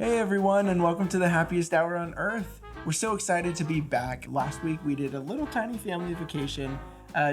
Hey everyone, and welcome to the happiest hour on earth. We're so excited to be back. Last week we did a little tiny family vacation,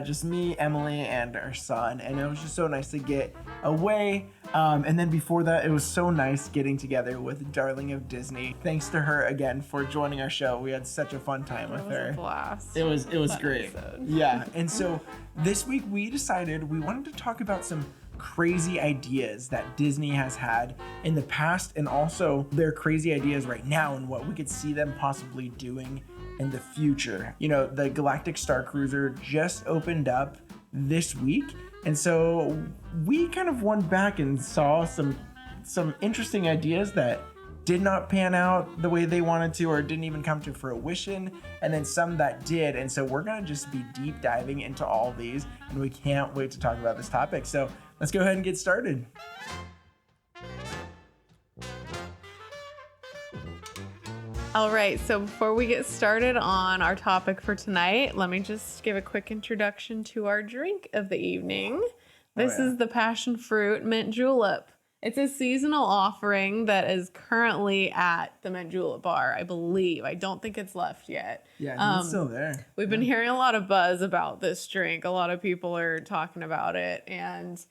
just me, Emily, and our son, and it was just so nice to get away. And then before that, it was so nice getting together with Darling of Disney. Thanks to her again for joining our show. We had such a fun time with her. It was a blast. It was great. Episode. Yeah, and so this week we decided we wanted to talk about some crazy ideas that Disney has had in the past, and also their crazy ideas right now and what we could see them possibly doing in the future. You know, the Galactic Starcruiser just opened up this week, and so we kind of went back and saw some interesting ideas that did not pan out the way they wanted to, or didn't even come to fruition, and then some that did. And so we're gonna just be deep diving into all of these, and we can't wait to talk about this topic. So let's go ahead and get started. All right, so before we get started on our topic for tonight, let me just give a quick introduction to our drink of the evening. This is the passion fruit mint julep. It's a seasonal offering that is currently at the mint julep bar, I believe. I don't think it's left yet. Yeah, it's still there. We've been hearing a lot of buzz about this drink. A lot of people are talking about it, and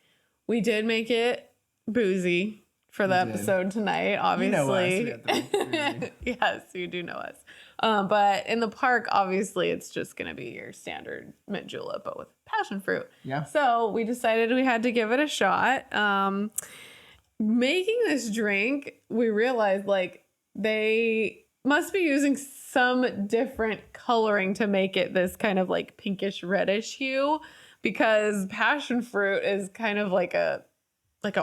we did make it boozy for the episode tonight, obviously. You know us. We have to make boozy. Yes, you do know us. But in the park, obviously, it's just going to be your standard mint julep, but with passion fruit. Yeah. So we decided we had to give it a shot. Making this drink, we realized they must be using some different coloring to make it this kind of pinkish reddish hue, because passion fruit is kind of like a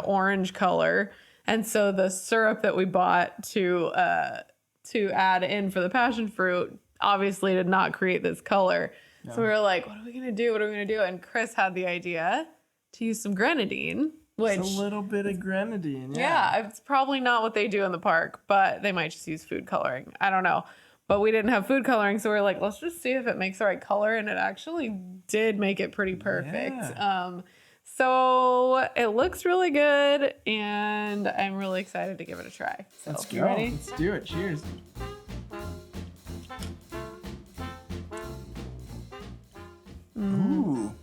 orange color. And so the syrup that we bought to add in for the passion fruit obviously did not create this color. No. So we were like, what are we going to do? And Chris had the idea to use some grenadine. Which, it's a little bit of grenadine. Yeah, it's probably not what they do in the park, but they might just use food coloring. I don't know. But we didn't have food coloring, so we were like, let's just see if it makes the right color. And it actually did make it pretty perfect. Yeah. So it looks really good, and I'm really excited to give it a try. So, let's go. You ready? Let's do it. Cheers. Ooh.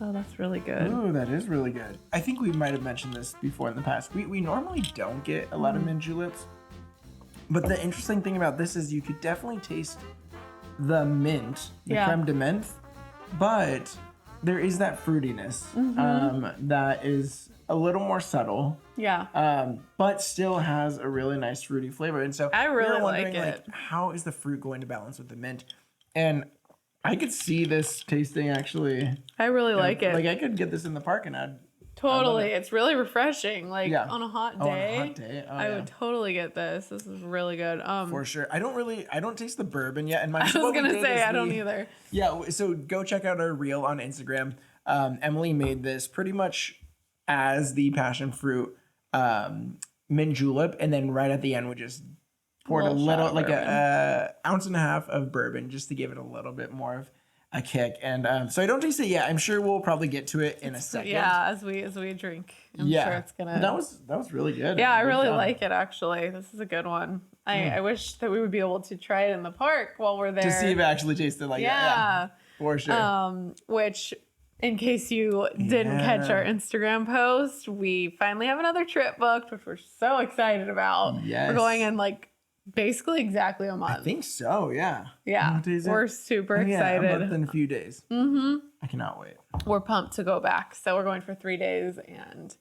Oh, that's really good. Ooh, that is really good. I think we might have mentioned this before in the past. We normally don't get a lot of mint juleps, but the interesting thing about this is you could definitely taste the mint, the creme de menthe, but there is that fruitiness that is a little more subtle. Yeah. But still has a really nice fruity flavor. And so I really wondering, like it. How is the fruit going to balance with the mint? And I could see this tasting actually. I really like it. I could get this in the park and I'd totally. It's really refreshing. On a hot day. On a hot day. Oh, I would totally get this. This is really good. For sure. I don't taste the bourbon yet. And I was gonna say I don't either. Yeah. So go check out our reel on Instagram. Emily made this pretty much as the passion fruit mint julep, and then right at the end we just poured a little a ounce and a half of bourbon just to give it a little bit more of a kick. And so I don't taste it yet. I'm sure we'll probably get to it in a second. Yeah, as we drink. I'm sure it's gonna. That was really good. Yeah, I really like it actually. This is a good one. I wish that we would be able to try it in the park while we're there to see if it actually tasted like that. Yeah, for sure. Which, in case you didn't catch our Instagram post, we finally have another trip booked, which we're so excited about. Yes. We're going in basically exactly a month. I think so, yeah. Yeah, we're super excited. A month and a few days. Mm-hmm. I cannot wait. We're pumped to go back. So we're going for 3 days, and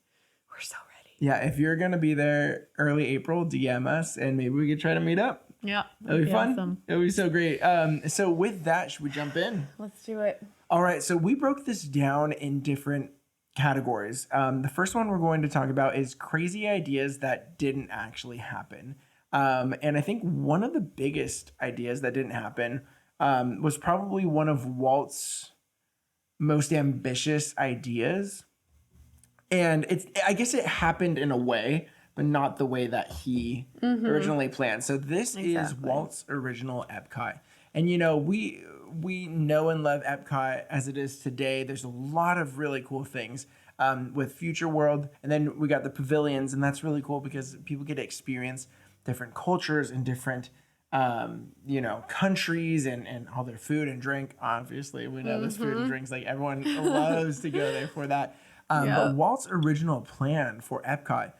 we're so ready. Yeah, if you're going to be there early April, DM us, and maybe we could try to meet up. Yeah, that'll be fun. Awesome. It'll be so great. So with that, should we jump in? Let's do it. All right, so we broke this down in different categories. The first one we're going to talk about is crazy ideas that didn't actually happen. And I think one of the biggest ideas that didn't happen was probably one of Walt's most ambitious ideas. And I guess it happened in a way, but not the way that he originally planned. So this is Walt's original Epcot. And, we know and love Epcot as it is today. There's a lot of really cool things with Future World. And then we got the pavilions, and that's really cool because people get to experience different cultures and different countries and all their food and drink. Obviously, we know this food and drinks, like everyone loves to go there for that. But Walt's original plan for Epcot,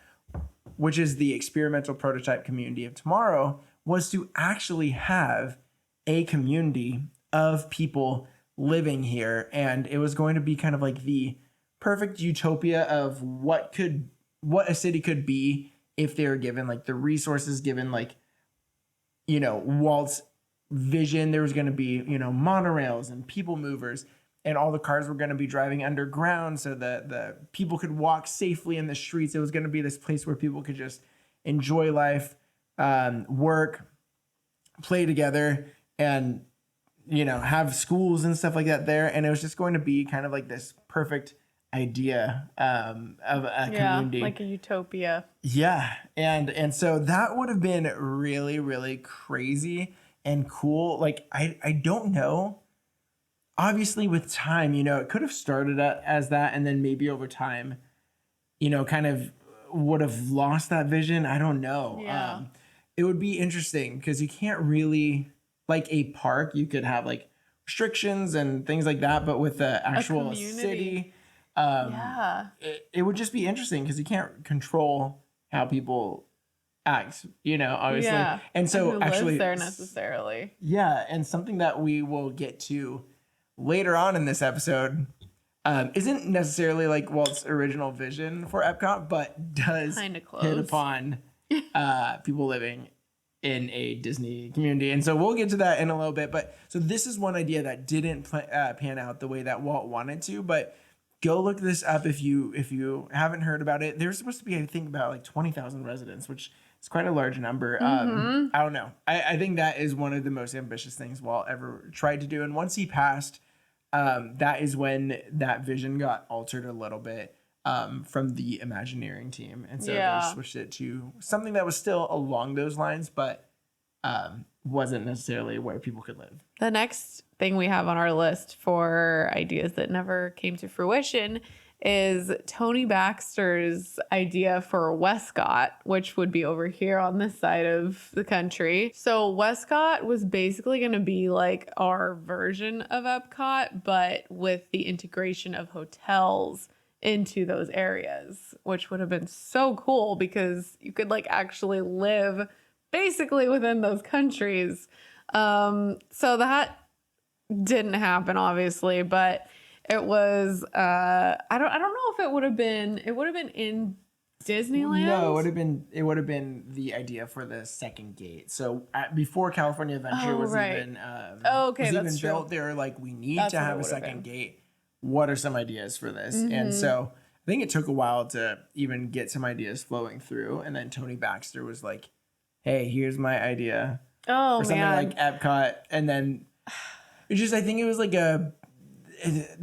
which is the experimental prototype community of tomorrow, was to actually have a community of people living here. And it was going to be kind of like the perfect utopia of what a city could be if they were given like the resources, given like, Walt's vision. There was going to be, monorails and people movers, and all the cars were going to be driving underground so that the people could walk safely in the streets. It was going to be this place where people could just enjoy life, work, play together, and, have schools and stuff like that there. And it was just going to be kind of like this perfect idea of a community, like a utopia. Yeah. And so that would have been really, really crazy and cool. Like, I don't know. Obviously, with time, it could have started as that, and then maybe over time, kind of would have lost that vision. I don't know. Yeah. It would be interesting because you can't really, like a park, you could have like restrictions and things like that, but with the actual city, it would just be interesting because you can't control how people act, obviously. Yeah. And so who actually lives there necessarily. Yeah. And something that we will get to later on in this episode isn't necessarily like Walt's original vision for Epcot, but does hit upon people living in a Disney community. And so we'll get to that in a little bit. But so this is one idea that didn't pan out the way that Walt wanted to, but go look this up if you haven't heard about it. There's supposed to be, I think, about like 20,000 residents, which is quite a large number. I don't know. I think that is one of the most ambitious things Walt ever tried to do. And once he passed, that is when that vision got altered a little bit from the Imagineering team. And so they switched it to something that was still along those lines, but wasn't necessarily where people could live. The next thing we have on our list for ideas that never came to fruition is Tony Baxter's idea for Westcott, which would be over here on this side of the country. So Westcott was basically going to be like our version of Epcot, but with the integration of hotels into those areas, which would have been so cool because you could like actually live basically within those countries. So that didn't happen, obviously, but it was I don't know if it would have been in Disneyland. No, it would have been the idea for the second gate. So before California Adventure was even that's built, true. they were like, we need to have a second gate. What are some ideas for this? And so I think it took a while to even get some ideas flowing through, and then Tony Baxter was like, hey, here's my idea for something like Epcot. And then it's just, I think it was like the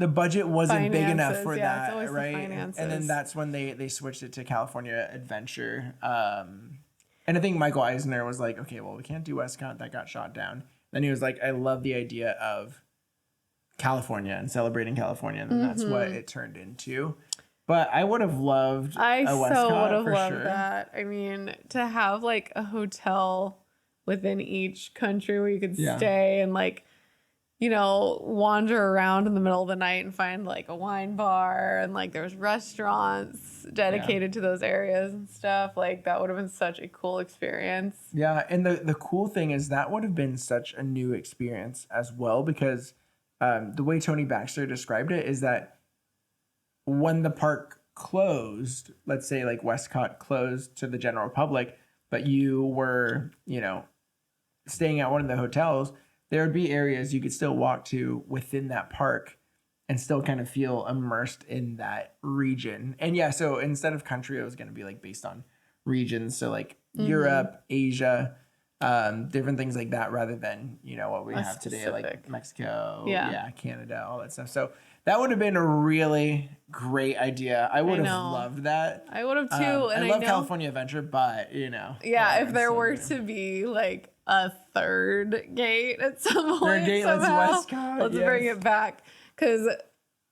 budget wasn't big enough for that, right? And then that's when they switched it to California Adventure. And I think Michael Eisner was like, okay, well, we can't do Westcott. That got shot down. Then he was like, I love the idea of California and celebrating California. And then that's what it turned into. But I would have loved I a Westcott so would have for loved sure. that. I mean, to have like a hotel within each country where you could stay and like, wander around in the middle of the night and find like a wine bar, and like there's restaurants dedicated to those areas and stuff. Like that would have been such a cool experience. Yeah, and the cool thing is that would have been such a new experience as well, because the way Tony Baxter described it is that when the park closed, let's say like Westcott closed to the general public, but you were, staying at one of the hotels, there would be areas you could still walk to within that park and still kind of feel immersed in that region. And yeah, so instead of country, it was going to be like based on regions. So like Europe, Asia, different things like that, rather than, what we have today, like Mexico, Canada, all that stuff. So that would have been a really great idea. I would have loved that. I would have too. And I love California Adventure, but yeah, if there were to be like a third gate at some point, let's bring it back. Because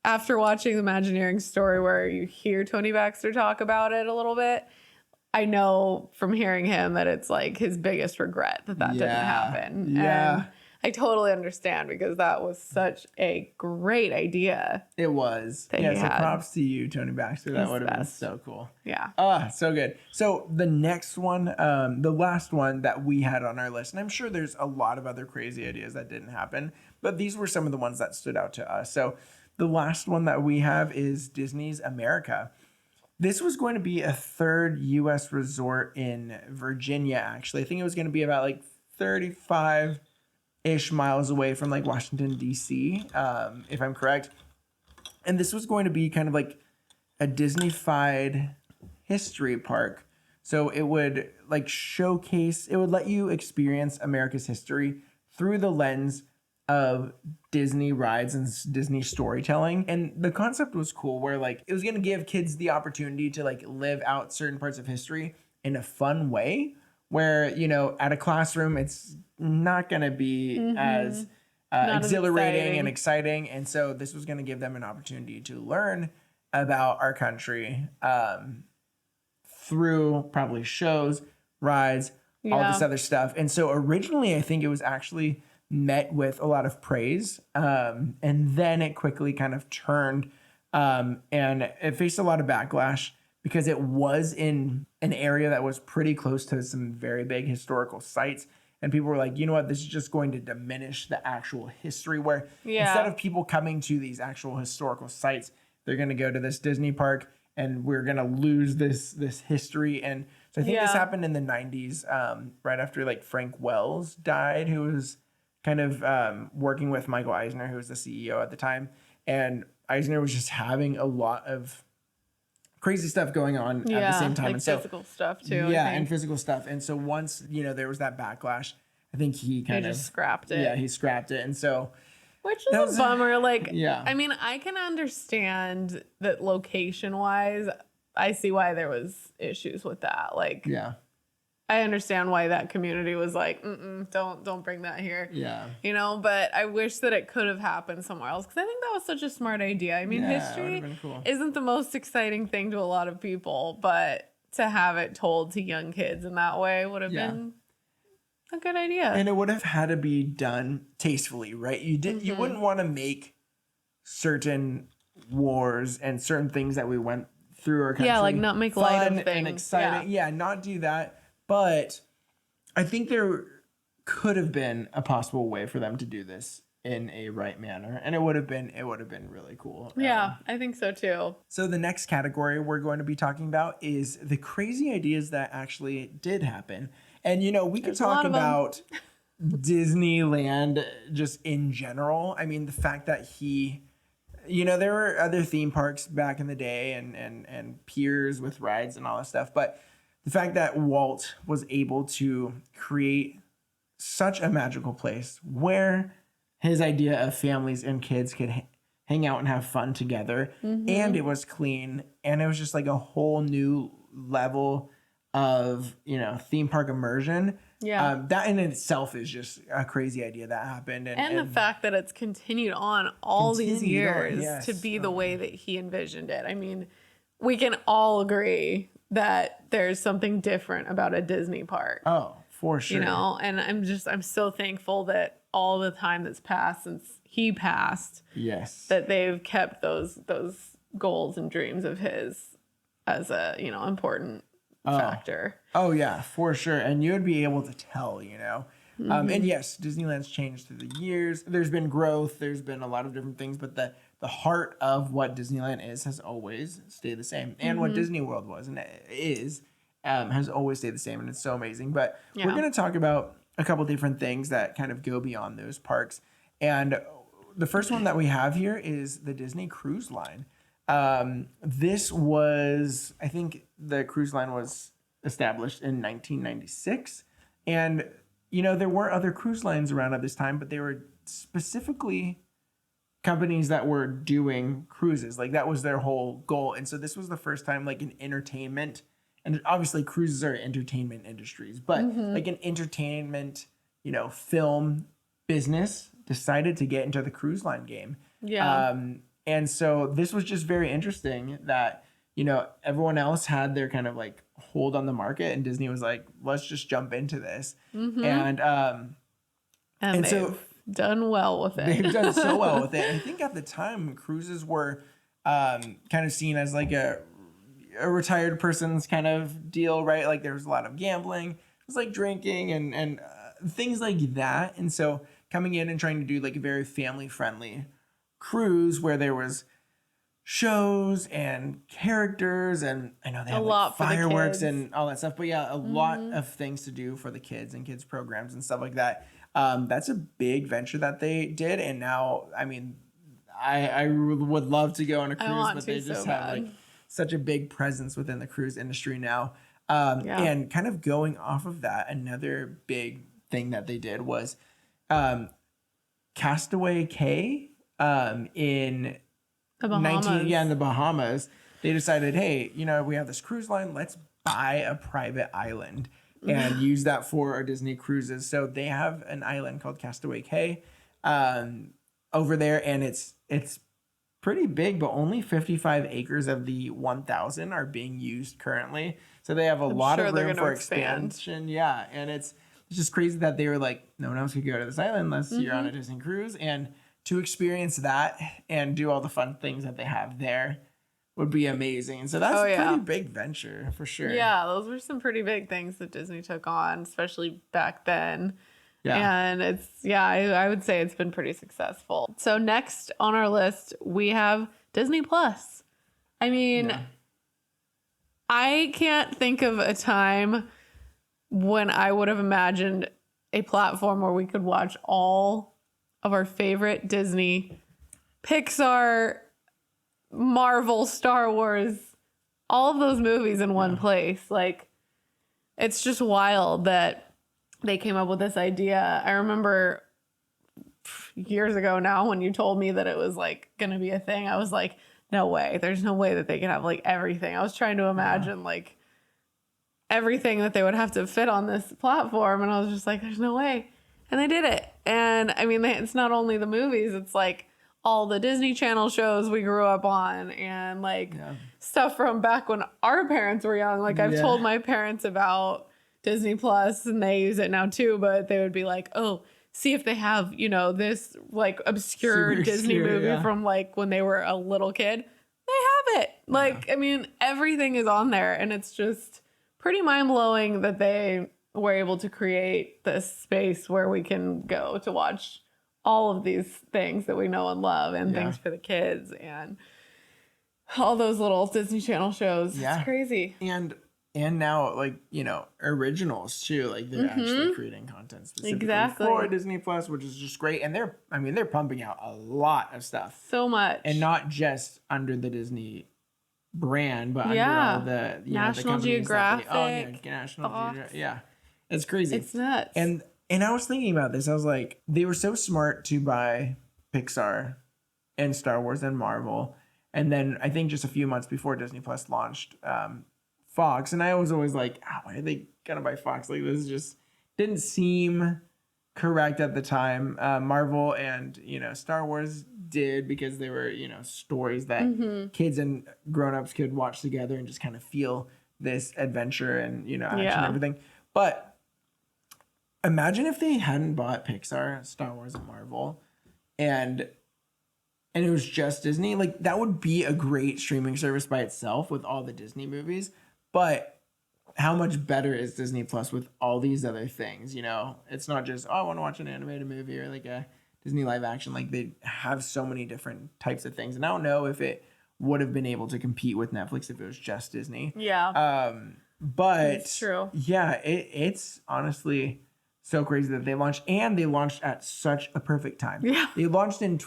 after watching the Imagineering story, where you hear Tony Baxter talk about it a little bit, I know from hearing him that it's like his biggest regret that didn't happen. Yeah. And I totally understand because that was such a great idea. It was. That Yeah, he so had. props to you, Tony Baxter. That He's would the have been best. so cool. Yeah. So good. So the next one, the last one that we had on our list, and I'm sure there's a lot of other crazy ideas that didn't happen, but these were some of the ones that stood out to us. So the last one that we have is Disney's America. This was going to be a third U.S. resort in Virginia, actually. I think it was going to be about like 35-ish miles away from like Washington, D.C., if I'm correct. And this was going to be kind of like a Disney-fied history park. So it would like showcase, it would let you experience America's history through the lens of Disney rides and Disney storytelling. And the concept was cool where like it was going to give kids the opportunity to like live out certain parts of history in a fun way where, you know, at a classroom, it's not going to be as exhilarating and exciting. And so this was going to give them an opportunity to learn about our country through probably shows, rides, all this other stuff. And so originally, I think it was actually met with a lot of praise. And then it quickly kind of turned and it faced a lot of backlash because it was in an area that was pretty close to some very big historical sites. And people were like, you know what, this is just going to diminish the actual history where instead of people coming to these actual historical sites, they're going to go to this Disney park and we're going to lose this history. And so I think this happened in the 90s, right after like Frank Wells died, who was kind of working with Michael Eisner, who was the CEO at the time. And Eisner was just having a lot of crazy stuff going on at the same time. Like and so physical stuff too. Yeah, and physical stuff. And so once, you know, there was that backlash, I think he just scrapped it. Yeah, he scrapped it. And so which was a bummer. Like, yeah. I mean, I can understand that location wise, I see why there was issues with that. Like, yeah. I understand why that community was like, don't bring that here. Yeah. You know, but I wish that it could have happened somewhere else because I think that was such a smart idea. I mean, history isn't the most exciting thing to a lot of people, but to have it told to young kids in that way would have been a good idea. And it would have had to be done tastefully, right? You wouldn't want to make certain wars and certain things that we went through our country. Yeah, like not make light of things. And exciting. Yeah, not do that. But I think there could have been a possible way for them to do this in a right manner, and it would have been really cool. Yeah, I think so too. So the next category we're going to be talking about is the crazy ideas that actually did happen. And you know, we could talk about Disneyland just in general. I mean, the fact that you know, there were other theme parks back in the day and piers with rides and all that stuff, but the fact that Walt was able to create such a magical place where his idea of families and kids could hang out and have fun together, and it was clean, and it was just like a whole new level of, you know, theme park immersion. Yeah. That in itself is just a crazy idea that happened. And the fact that it's continued on all these years to be the way that he envisioned it. I mean, we can all agree that there's something different about a Disney park. Oh, for sure. You know, and I'm so thankful that all the time that's passed since he passed, that they've kept those goals and dreams of his as a, you know, important factor. Oh yeah, for sure. And you would be able to tell, you know. And yes, Disneyland's changed through the years. There's been growth. There's been a lot of different things, but the heart of what Disneyland is has always stayed the same. And what Disney World was and is has always stayed the same. And it's so amazing. But we're going to talk about a couple different things that kind of go beyond those parks. And the first one that we have here is the Disney Cruise Line. This was, I think the cruise line was established in 1996. And, you know, there were other cruise lines around at this time, but they were specifically companies that were doing cruises. Like that was their whole goal. And so this was the first time like an entertainment, and obviously cruises are entertainment industries, but like an entertainment, you know, film business decided to get into the cruise line game. Yeah. And so this was just very interesting that, you know, everyone else had their kind of like hold on the market, and Disney was like, let's just jump into this. Mm-hmm. And they've so done well with it. they've done so well with it. And I think at the time, cruises were kind of seen as like a retired person's kind of deal, right? Like there was a lot of gambling, it was like drinking and things like that. And so coming in and trying to do like a very family friendly cruise where there was shows and characters, and I know they have like fireworks and all that stuff, but yeah, a lot of things to do for the kids and kids programs and stuff like that. That's a big venture that they did, and now I mean, I would love to go on a cruise, but they just have like such a big presence within the cruise industry now. And kind of going off of that, another big thing that they did was Castaway Cay in the Bahamas. in the Bahamas. They decided, hey, you know, we have this cruise line, let's buy a private island and use that for our Disney cruises. So they have an island called Castaway Cay over there, and it's pretty big, but only 55 acres of the 1,000 are being used currently. So they have a lot of room for expansion. Yeah, and it's just crazy that they were like, no one else could go to this island unless you're on a Disney cruise, and to experience that and do all the fun things that they have there would be amazing. And so that's a pretty big venture for sure. Yeah, those were some pretty big things that Disney took on, especially back then. Yeah. And I would say it's been pretty successful. So next on our list, we have Disney Plus. I mean, I can't think of a time when I would have imagined a platform where we could watch all of our favorite Disney, Pixar, Marvel, Star Wars, all of those movies in one place. Like, it's just wild that they came up with this idea. I remember years ago now when you told me that it was like going to be a thing, I was like, no way. There's no way that they could have like everything. I was trying to imagine like everything that they would have to fit on this platform. And I was just like, there's no way. And they did it. And I mean, it's not only the movies, it's like all the Disney Channel shows we grew up on and like stuff from back when our parents were young. Like I've told my parents about Disney Plus and they use it now too, but they would be like, oh, see if they have, you know, this like obscure Disney movie from like when they were a little kid. They have it. Like, I mean, everything is on there, and it's just pretty mind blowing that they were able to create this space where we can go to watch all of these things that we know and love, and things for the kids and all those little Disney Channel shows. It's crazy. And now, like, you know, originals too. Like they're actually creating content specifically for Disney Plus, which is just great. And they're pumping out a lot of stuff. So much. And not just under the Disney brand, but under all the National Geographic. National Geographic. Yeah. It's crazy. It's nuts. And I was thinking about this. I was like, they were so smart to buy Pixar and Star Wars and Marvel. And then I think just a few months before Disney Plus launched, Fox. And I was always like, why are they gonna buy Fox? Like, this just didn't seem correct at the time. Marvel and, you know, Star Wars did, because they were, you know, stories that kids and grown-ups could watch together and just kind of feel this adventure and, you know, action and everything. But imagine if they hadn't bought Pixar, Star Wars, and Marvel, and it was just Disney. Like, that would be a great streaming service by itself with all the Disney movies. But how much better is Disney Plus with all these other things? You know, it's not just, I want to watch an animated movie or like a Disney live action. Like, they have so many different types of things. And I don't know if it would have been able to compete with Netflix if it was just Disney. Yeah. But it's true. Yeah, it's honestly so crazy that they launched, and they launched at such a perfect time. Yeah. They launched in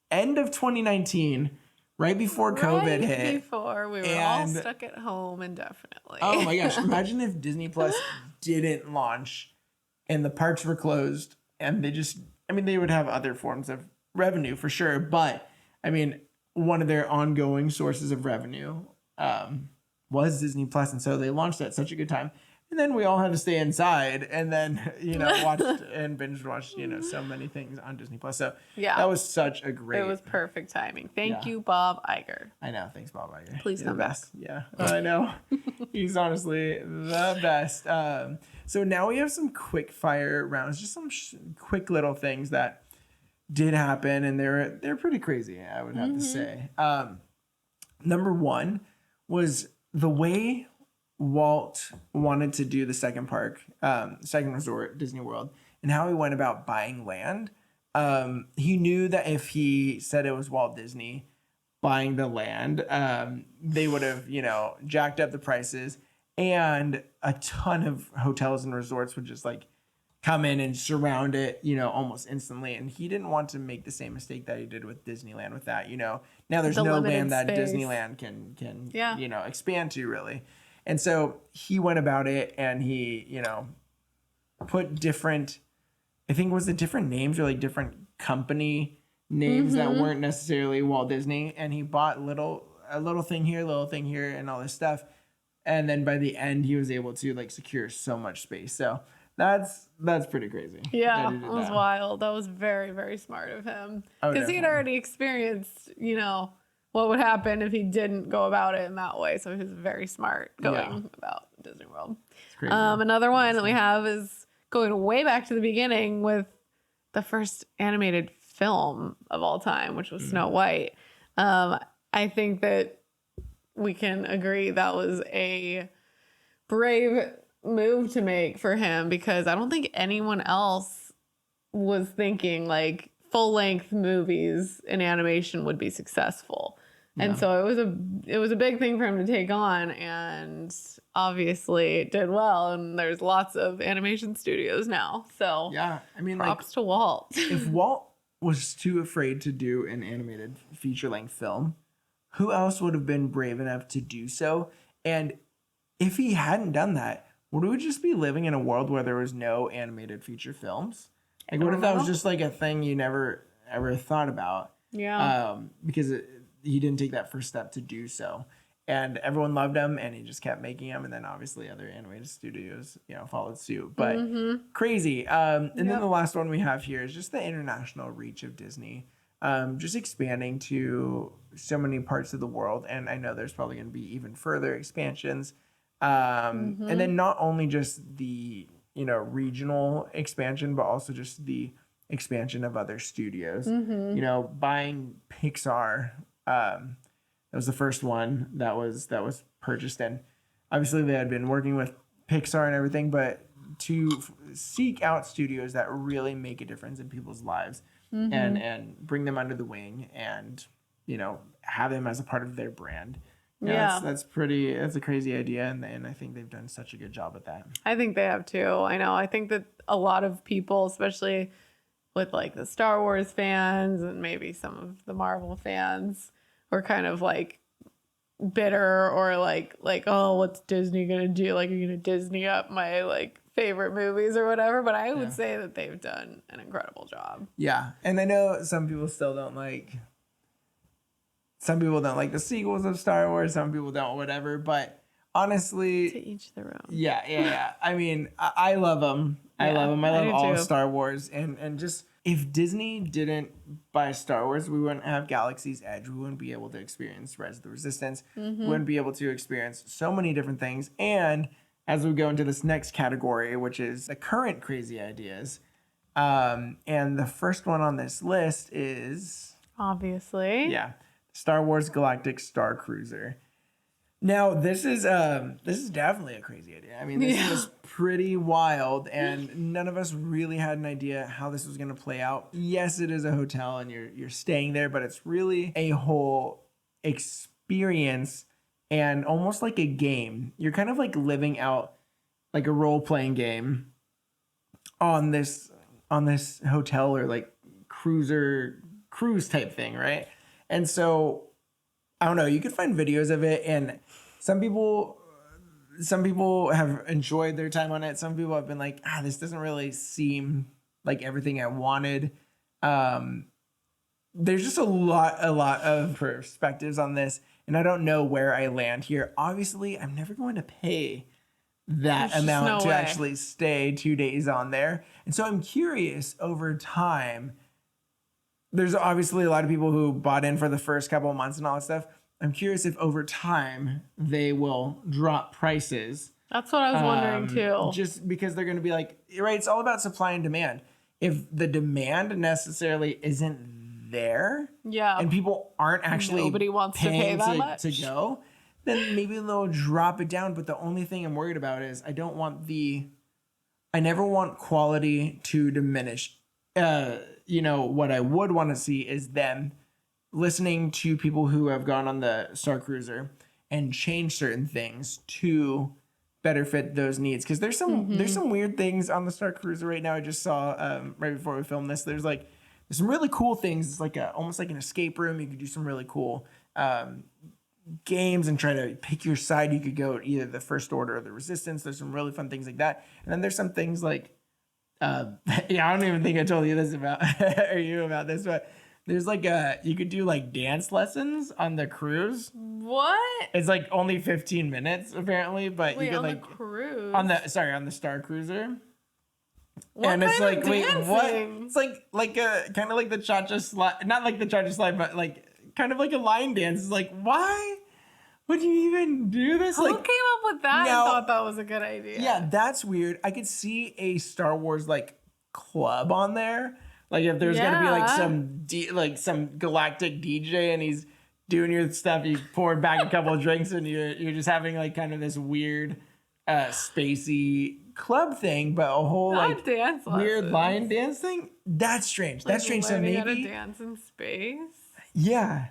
end of 2019. Right before COVID hit. Before we were all stuck at home indefinitely. Oh my gosh. Imagine if Disney Plus didn't launch and the parks were closed and they would have other forms of revenue for sure. But I mean, one of their ongoing sources of revenue was Disney Plus. And so they launched at such a good time. And then we all had to stay inside and then, watched and binge watched, so many things on Disney Plus. So that was such a great. It was perfect timing. Thank you, Bob Iger. I know. Thanks, Bob Iger. Please come back. Yeah, I know. He's honestly the best. So now we have some quick fire rounds, just some quick little things that did happen, and they're pretty crazy, I would have to say. Number one was the way Walt wanted to do the second park, second resort, Disney World, and how he went about buying land. He knew that if he said it was Walt Disney buying the land, they would have, jacked up the prices, and a ton of hotels and resorts would just like come in and surround it, almost instantly. And he didn't want to make the same mistake that he did with Disneyland with that, now there's no land that Disneyland can expand to really. And so he went about it and he, put different, I think was it different names or like different company names that weren't necessarily Walt Disney. And he bought a little thing here, and all this stuff. And then by the end, he was able to like secure so much space. So that's pretty crazy. Yeah, it was wild. That was very, very smart of him. Because he had already experienced, what would happen if he didn't go about it in that way. So he was very smart going about Disney World. Another one that we have is going way back to the beginning with the first animated film of all time, which was Snow White. I think that we can agree that was a brave move to make for him, because I don't think anyone else was thinking like full-length movies in animation would be successful. And so it was a big thing for him to take on, and obviously it did well, and there's lots of animation studios now. So props to Walt. If Walt was too afraid to do an animated feature-length film, who else would have been brave enough to do so? And if he hadn't done that, would we just be living in a world where there was no animated feature films? Like, what if that was just like a thing you never ever thought about? Yeah. Because he didn't take that first step to do so, and everyone loved him, and he just kept making them, and then obviously other animated studios, followed suit. But crazy. And then the last one we have here is just the international reach of Disney, just expanding to so many parts of the world, and I know there's probably going to be even further expansions. And then not only just the regional expansion, but also just the expansion of other studios. Buying Pixar. That was the first one that was purchased, and obviously they had been working with Pixar and everything, but to seek out studios that really make a difference in people's lives and bring them under the wing and have them as a part of their brand. That's a crazy idea, and I think they've done such a good job at that. I think they have too. I know. I think that a lot of people, especially with like the Star Wars fans and maybe some of the Marvel fans, were kind of like bitter or like oh, what's Disney gonna do? Like, are you gonna Disney up my like favorite movies or whatever? But I would say that they've done an incredible job. Yeah, and I know some people still don't like. Some people don't like the sequels of Star Wars. Some people don't, whatever. But honestly, to each their own. Yeah. I mean, I love them. I love them. I love all Star Wars. And just if Disney didn't buy Star Wars, we wouldn't have Galaxy's Edge. We wouldn't be able to experience Rise of the Resistance. We wouldn't be able to experience so many different things. And as we go into this next category, which is the current crazy ideas, and the first one on this list is obviously Star Wars Galactic Starcruiser. Now, this is definitely a crazy idea. I mean, this is pretty wild, and none of us really had an idea how this was going to play out. Yes, it is a hotel, and you're staying there, but it's really a whole experience and almost like a game. You're kind of like living out like a role-playing game on this hotel or like cruise type thing, right? And so, I don't know, you could find videos of it, and some people have enjoyed their time on it. Some people have been like, this doesn't really seem like everything I wanted. There's just a lot of perspectives on this, and I don't know where I land here. Obviously, I'm never going to pay that There's just amount no to way. actually stay 2 days on there. And so I'm curious over time. There's obviously a lot of people who bought in for the first couple of months and all that stuff. I'm curious if over time they will drop prices. That's what I was wondering too. Just because they're going to be like, right, it's all about supply and demand. If the demand necessarily isn't there, Yeah. and people aren't actually Nobody wants to pay paying that much. to go, then maybe they'll drop it down. But the only thing I'm worried about is I never want quality to diminish. What I would want to see is them listening to people who have gone on the Starcruiser and change certain things to better fit those needs. Because there's some weird things on the Starcruiser right now. I just saw right before we filmed this. There's some really cool things. It's like almost like an escape room. You could do some really cool games and try to pick your side. You could go either the First Order or the Resistance. There's some really fun things like that. And then there's some things like I don't even think I told you this about this, but there's you could do dance lessons on the cruise. What? It's only 15 minutes apparently, but Wait, you could on the cruise? on the Starcruiser. What and it's kind of wait, what? dancing? It's like a kind of like the cha-cha slide, not like the cha-cha slide, but kind of like a line dance. It's why would you even do this? Who came up with that now- and thought that was a good idea? Yeah, that's weird. I could see a Star Wars club on there. If there's gonna be some galactic DJ and he's doing your stuff, you pour back a couple of drinks and you're just having kind of this weird spacey club thing, but a whole Not dance weird lessons. line dance thing. That's strange. That's strange. So Learning how to maybe dance in space. yeah.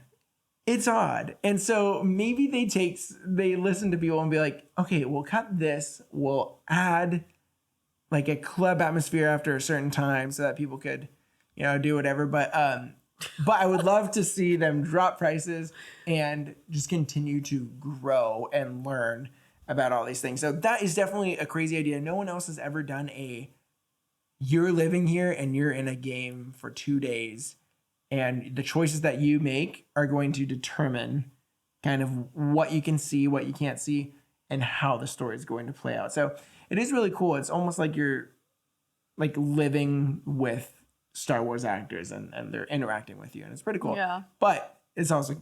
It's odd. And so maybe they listen to people and be like, okay, we'll cut this. We'll add a club atmosphere after a certain time so that people could, do whatever. But I would love to see them drop prices and just continue to grow and learn about all these things. So that is definitely a crazy idea. No one else has ever done you're living here and you're in a game for 2 days. And the choices that you make are going to determine kind of what you can see, what you can't see, and how the story is going to play out. So it is really cool. It's almost like you're living with Star Wars actors and they're interacting with you. And it's pretty cool. Yeah. But it's also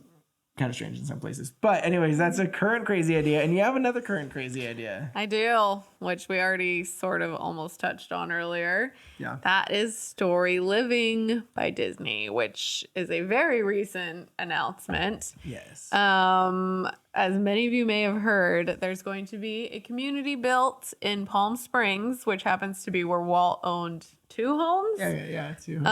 kind of strange in some places. But anyways, that's a current crazy idea. And you have another current crazy idea. I do, which we already sort of almost touched on earlier. Yeah. That is Story Living by Disney, which is a very recent announcement. Yes. As many of you may have heard, there's going to be a community built in Palm Springs, which happens to be where Walt owned 2 homes. Yeah. Too.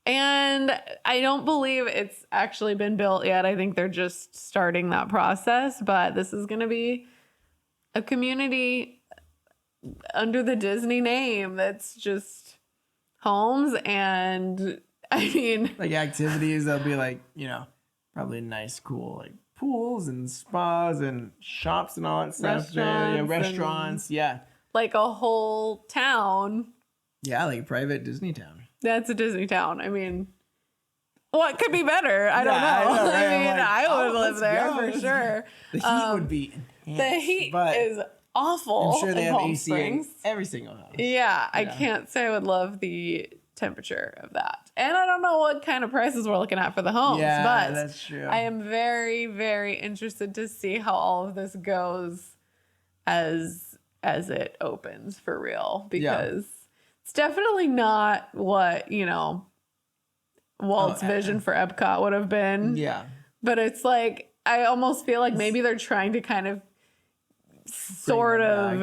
And I don't believe it's actually been built yet. I think they're just starting that process. But this is going to be a community under the Disney name that's just homes. And I mean, activities, they'll be probably nice, cool, pools and spas and shops and all that stuff. Restaurants. Yeah. A whole town. Yeah, a private Disney town. That's a Disney town. I mean, what could be better? I don't know. Right? I mean, I would live let's there go. for sure. The heat would be enhanced, The heat but is awful. I'm sure they in have Palm AC in Springs. every single house. Yeah, I can't say I would love the temperature of that. And I don't know what kind of prices we're looking at for the homes, Yeah, but that's true. I am very, very interested to see how all of this goes as it opens for real, because it's definitely not what, Walt's vision for Epcot would have been. Yeah. But it's I almost feel like maybe they're trying to kind of sort of,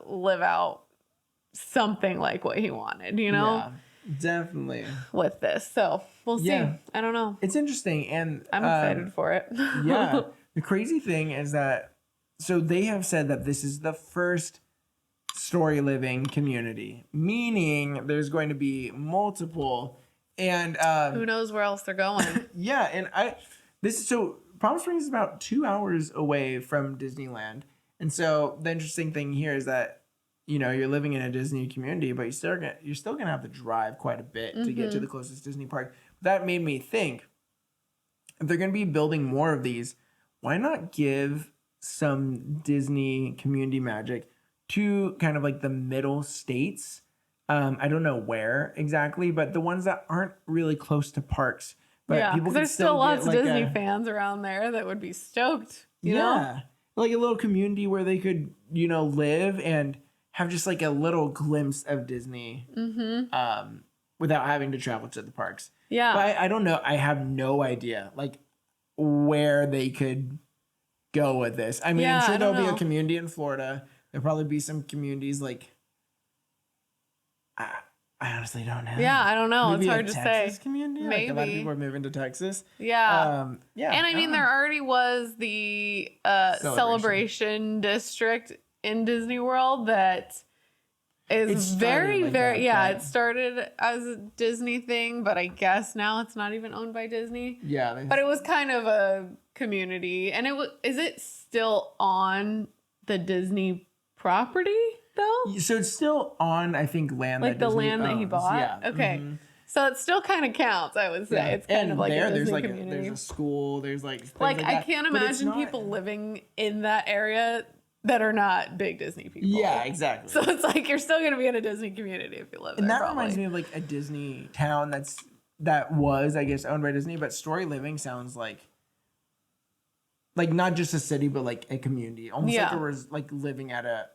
live out something like what he wanted, Yeah, definitely. with this. So we'll see. Yeah. I don't know. It's interesting. And I'm excited for it. yeah. The crazy thing is that, so they have said that this is the first Story Living community, meaning there's going to be multiple. And Who knows where else they're going? yeah, and Palm Springs is about 2 hours away from Disneyland. And so the interesting thing here is that, you're living in a Disney community, but you're still gonna have to drive quite a bit to get to the closest Disney park. That made me think, if they're gonna be building more of these, why not give some Disney community magic to kind of like the middle states. I don't know where exactly, but the ones that aren't really close to parks. But yeah, people because can there's still get, lots of like, Disney fans around there that would be stoked. You know? like a little community where they could, live and have just like a little glimpse of Disney, without having to travel to the parks. Yeah. But I don't know. I have no idea like where they could go with this. I mean, I'm Yeah, sure I there'll don't be a know. community in Florida. There'll probably be some communities like I honestly don't know. Yeah, I don't know. Maybe It's a hard to Texas say. community. Like a lot of people are moving to Texas. Yeah. Yeah. And I mean, don't know. there already was the celebration district in Disney World that It is started like very, that, yeah, but- it started as a Disney thing, but I guess now it's not even owned by Disney. Yeah. But it was kind of a community. And is it still on the Disney property though? So it's still on, I think, land Like that the Disney land that he owns. bought? Yeah. Okay. Mhm. So it still kind of counts, I would say. Yeah. It's kind and of like there, a there's Disney like community. there's a school. There's like things Like, I that. can't But it's imagine not- people living in that area that are not big Disney people. Yeah, exactly. So it's like you're still gonna be in a Disney community if you live there. And that probably. reminds me of like a Disney town that was, I guess, owned by Disney, but Story Living sounds like not just a city, but like a community, almost Yeah. like living at a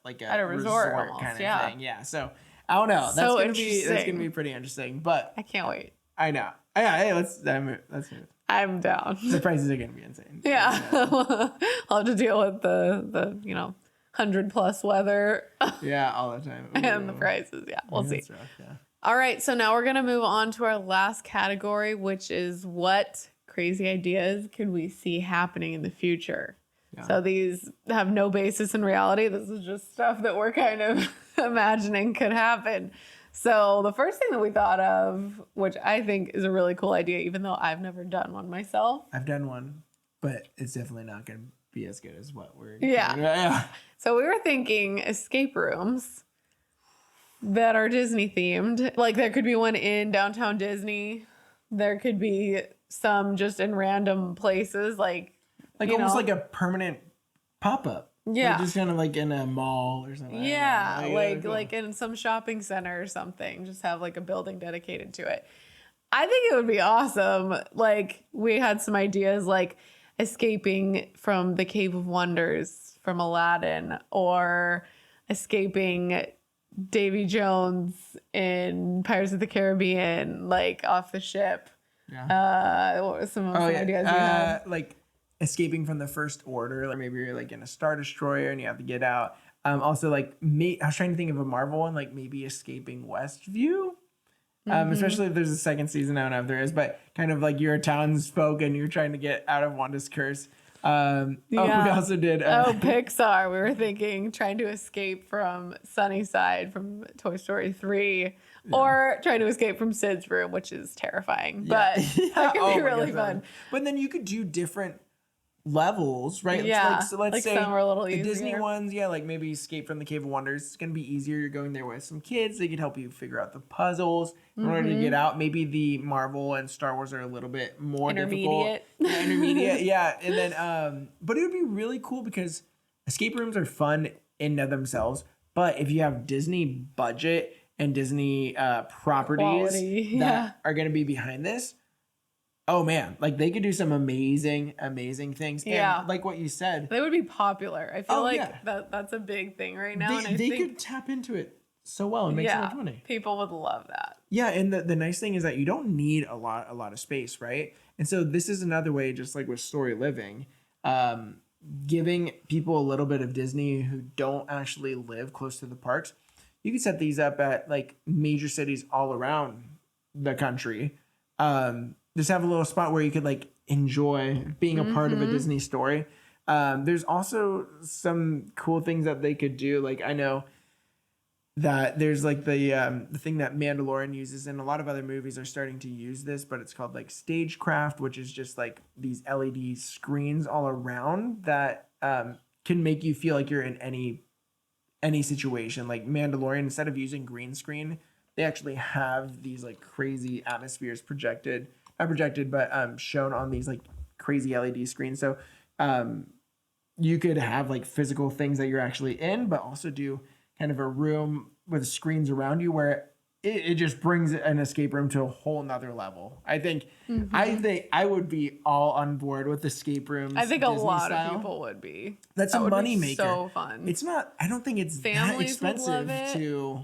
resort almost, kind of yeah. thing. Yeah. So I don't know. That's So gonna be interesting. pretty interesting. But I can't wait. I know. Yeah. Hey, let's move. I'm down. The prices are gonna be insane. Yeah. I'll have to deal with the 100+ weather Yeah, all the time. and the Ooh. prices. Yeah, we'll see. That's rough, yeah. All right, so now we're going to move on to our last category, which is what crazy ideas could we see happening in the future? Yeah. So these have no basis in reality. This is just stuff that we're kind of imagining could happen. So the first thing that we thought of, which I think is a really cool idea, even though I've never done one myself. I've done one, but it's definitely not going to be as good as what we're Yeah. doing. Yeah. So we were thinking escape rooms that are Disney themed. Like there could be one in downtown Disney. There could be some just in random places, like Almost like a permanent pop-up. Yeah. Like just kind of like in a mall or something. yeah, Cool. like in some shopping center or something. Just have like a building dedicated to it. I think it would be awesome. Like we had some ideas like escaping from the Cave of Wonders from Aladdin, or escaping Davy Jones in Pirates of the Caribbean, like off the ship. Yeah. What was some ideas you had? Like escaping from the First Order. Like maybe you're like in a Star Destroyer and you have to get out. Also, like I was trying to think of a Marvel one, like maybe escaping Westview. Especially if there's a second season. I don't know if there is, but kind of like you're a townsfolk and you're trying to get out of Wanda's curse. Oh, we also did. Pixar. We were thinking trying to escape from Sunnyside from Toy Story 3, or trying to escape from Sid's room, which is terrifying, but that could be really fun. But then you could do different levels, right? Yeah, So let's like say some are a little the Disney easier. ones, like maybe Escape from the Cave of Wonders. It's gonna be easier. You're going there with some kids. They could help you figure out the puzzles in order to get out. Maybe the Marvel and Star Wars are a little bit more Intermediate. difficult. Yeah, intermediate, yeah. And then, but it would be really cool because escape rooms are fun in and of themselves. But if you have Disney budget and Disney properties Quality, that are gonna be behind this. Oh man, like they could do some amazing things. Yeah. And like what you said, They would be popular. I feel Oh, like yeah. that's a big thing right now. and I they think could tap into it so well and make so much money. people would love that. Yeah, and the nice thing is that you don't need a lot of space, right? And so this is another way, just like with Story Living, giving people a little bit of Disney who don't actually live close to the parks. You can set these up at like major cities all around the country. Just have a little spot where you could like enjoy being a part of a Disney story. There's also some cool things that they could do. Like I know that there's like the thing that Mandalorian uses, and a lot of other movies are starting to use this, but it's called like stagecraft, which is just like these LED screens all around that can make you feel like you're in any situation. Like Mandalorian, instead of using green screen, they actually have these like crazy atmospheres not projected, but shown on these like crazy LED screens. So you could have like physical things that you're actually in, but also do kind of a room with screens around you where it just brings an escape room to a whole nother level. I think I would be all on board with escape rooms. I think a Disney lot style. of people would be. That's that a would money be maker. So fun. It's not. I don't think it's Families that would love expensive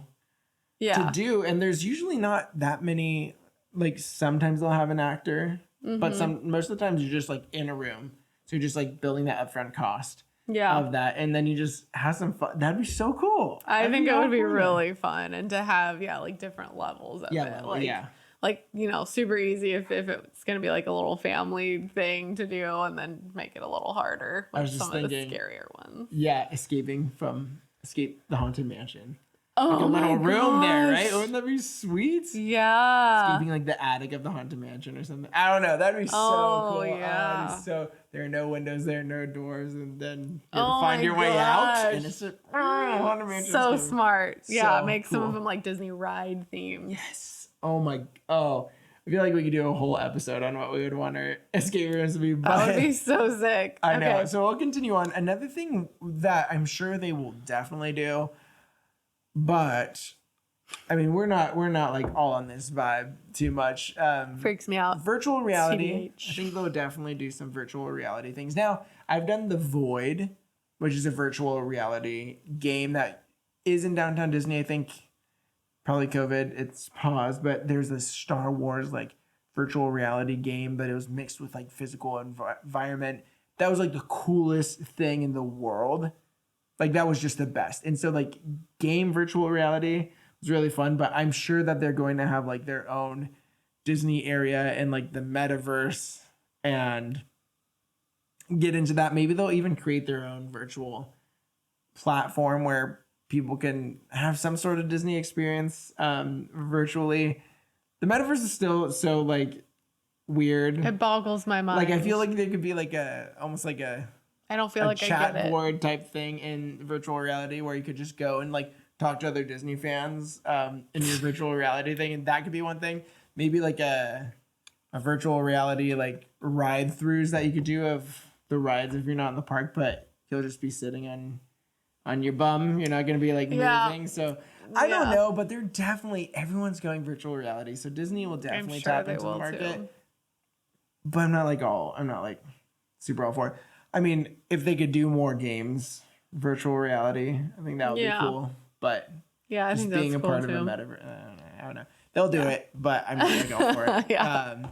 it. to do, and there's usually not that many. Like sometimes they'll have an actor, but most of the times you're just like in a room, so you're just like building that upfront cost. Of that, and then you just have some fun. That'd be so cool. I think it would be really fun, and to have like different levels of it. Like super easy if it's gonna be like a little family thing to do, and then make it a little harder with some of the scarier ones. Yeah, Escape the Haunted Mansion. Oh, like a little my room there, gosh. right? Wouldn't that be sweet? Yeah. Escaping like the attic of the Haunted Mansion or something. I don't know. That'd be so cool. Yeah. So there are no windows, there are no doors, and then you have to find your way out. And it's just, Haunted Mansion. So smart. Yeah, so make some cool. of them like Disney ride themed. Yes. I feel like we could do a whole episode on what we would want our escape rooms to be. That would be so sick. I know. So we'll continue on. Another thing that I'm sure they will definitely do, but I mean, we're not like all on this vibe too much. Freaks me out. Virtual reality. TBH. I think they'll definitely do some virtual reality things. Now, I've done The Void, which is a virtual reality game that is in downtown Disney. I think probably COVID, it's paused, but there's this Star Wars like virtual reality game, but it was mixed with like physical environment. That was like the coolest thing in the world. Like that was just the best. And so like game virtual reality was really fun, but I'm sure that they're going to have like their own Disney area and like the metaverse and get into that. Maybe they'll even create their own virtual platform where people can have some sort of Disney experience virtually. The metaverse is still so like weird. It boggles my mind. Like I feel like there could be like almost like a I don't feel like I chat get it. board type thing in virtual reality where you could just go and like talk to other Disney fans in your virtual reality thing, and that could be one thing. Maybe like a virtual reality like ride throughs that you could do of the rides if you're not in the park, but you'll just be sitting on your bum. You're not gonna be like moving. So I don't know, but they're definitely everyone's going virtual reality. So Disney will definitely tap into the market. Too. But I'm not like super all for it. I mean, if they could do more games, virtual reality, I think that would be cool. But I just think that's being a cool part too. of a metaverse, I don't know. They'll do it, but I'm not gonna go for it.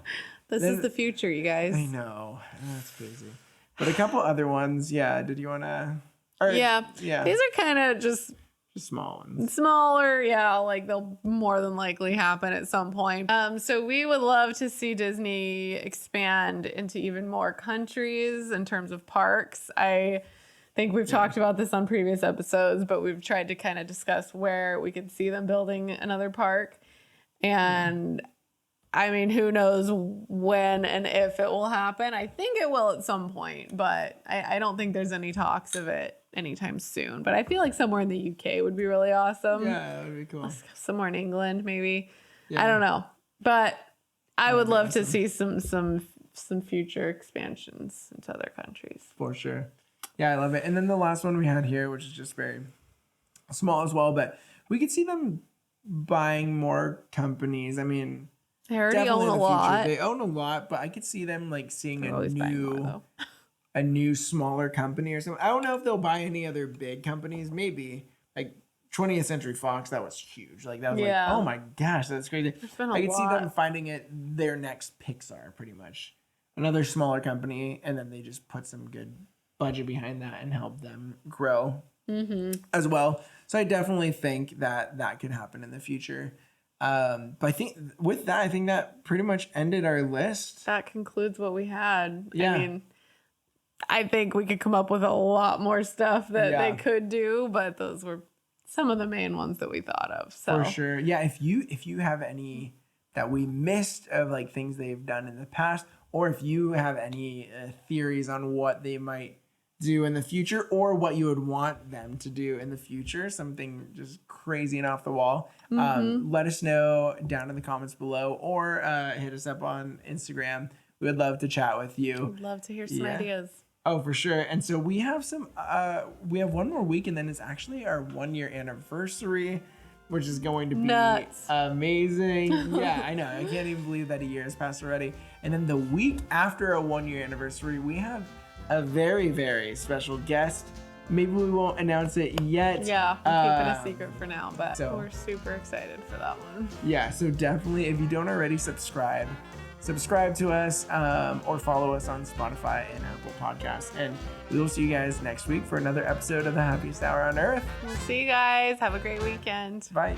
This is the future, you guys. I know. That's crazy. But a couple other ones, did you want to? Yeah. These are kind of just small ones. Smaller, like they'll more than likely happen at some point. So we would love to see Disney expand into even more countries in terms of parks. I think we've talked about this on previous episodes, but we've tried to kind of discuss where we could see them building another park. And I mean, who knows when and if it will happen. I think it will at some point, but I don't think there's any talks of it anytime soon. But I feel like somewhere in the UK would be really awesome. Yeah, that would be cool. Somewhere in England, maybe. Yeah. I don't know. But I would love to see some future expansions into other countries. For sure. Yeah, I love it. And then the last one we had here, which is just very small as well, but we could see them buying more companies. I mean, they already own a lot. They own a lot, but I could see them like seeing a new smaller company or something. I don't know if they'll buy any other big companies. Maybe like 20th Century Fox. That was huge. Like that was like, oh my gosh, that's crazy. I could see them finding it their next Pixar, pretty much. Another smaller company, and then they just put some good budget behind that and help them grow as well. So I definitely think that could happen in the future. But I think with that, I think that pretty much ended our list. That concludes what we had. Yeah. I mean, I think we could come up with a lot more stuff that they could do, but those were some of the main ones that we thought of. So for sure. Yeah. If you have any that we missed of like things they've done in the past, or if you have any theories on what they might do in the future or what you would want them to do in the future, something just crazy and off the wall, let us know down in the comments below, or hit us up on Instagram. We would love to chat with you. We'd love to hear some ideas. Oh, for sure. And so we have we have one more week, and then it's actually our 1-year anniversary, which is going to be nuts. Amazing. Yeah, I know. I can't even believe that a year has passed already. And then the week after our 1-year anniversary, we have a very, very special guest. Maybe we won't announce it yet. Yeah, we'll keep it a secret for now, but so- we're super excited for that one. Yeah, so definitely, if you don't already subscribe to us or follow us on Spotify and Apple Podcasts. And we will see you guys next week for another episode of The Happiest Hour on Earth. We'll see you guys. Have a great weekend. Bye.